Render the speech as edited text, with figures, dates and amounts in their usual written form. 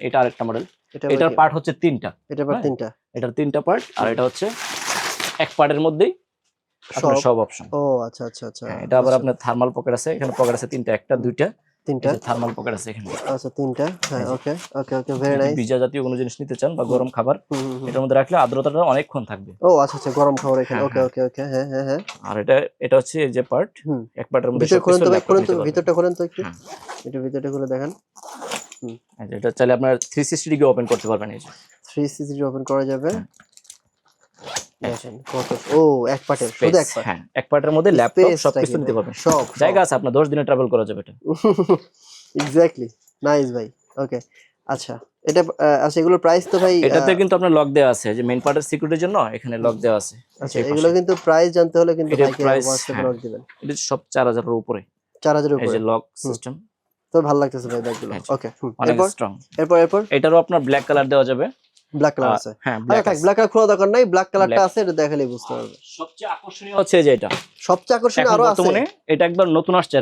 এটা আরেকটা মডেল। এটার পার্ট হচ্ছে 3টা। এটা পার্ট 3টা। এটার 3টা পার্ট, আর এটা হচ্ছে এক পার্টের মধ্যেই আপনার সব অপশন। ও আচ্ছা আচ্ছা আচ্ছা। এটা আবার আপনার থার্মাল পকেট আছে, এখানে পকেট আছে 3টা, একটা 2টা, 3টা থার্মাল পকেট আছে এখানে। আচ্ছা 3টা। হ্যাঁ ওকে ওকে ওকে, ভেরি নাইস। ভিজা জাতীয় কোনো জিনিস নিতে চান বা গরম খাবার, এটার মধ্যে রাখলে আর্দ্রতাটা অনেকক্ষণ থাকবে। ও আচ্ছা আচ্ছা, গরম খাবার এখানে। ওকে ওকে ওকে, হ্যাঁ হ্যাঁ হ্যাঁ। আর এটা হচ্ছে যে পার্ট, এক পার্টের মধ্যে ভিতর খোলেন তো ভাই, খোলেন তো, সবকিছু ভিতরটা খোলেন তো একটু, এটা ভিতরটা খুলে দেখেন। এটা চাইলে আপনার 360 ডিগ্রি ওপেন করতে পারবেন। এই যে 360 ওপেন করা যাবে। দেখেন কত, ও এক পার্টের, শুধু এক পার্ট। হ্যাঁ, এক পার্টের মধ্যে ল্যাপটপ সবকিছু নিতে পারবেন। সব জায়গা আছে, আপনার 10 দিনে ট্রাভেল করা যাবে এটা। এক্স্যাক্টলি, নাইস ভাই। ওকে আচ্ছা, এটা আচ্ছা, এগুলোর প্রাইস তো ভাই, এটাতে কিন্তু আপনার লক দেওয়া আছে, যে মেইন পার্টের সিকিউরিটির জন্য এখানে লক দেওয়া আছে। আচ্ছা, এগুলো কিন্তু প্রাইস জানতে হলে কিন্তু এটা ভাইকে প্রাইস হোয়াটসঅ্যাপে নক দিবেন। এটা সব 4000 এর উপরে, 4000 এর এই উপরে যে লক সিস্টেম। তো ভালো লাগতেছে ভাই ব্যাগগুলো। ওকে, অনেক স্ট্রং। এরপর এটারও আপনার ব্ল্যাক কালার দেওয়া যাবে। ব্ল্যাক কালার আছে। হ্যাঁ, ব্ল্যাক কালার খোলা দরকার নাই, ব্ল্যাক কালারটা আছে, এটা দেখালেই বুঝতে পারবে। সবচেয়ে আকর্ষণীয় হচ্ছে যে এটা সবচেয়ে আকর্ষণীয় আরো আছে, এটা একবার নতুন আসছে।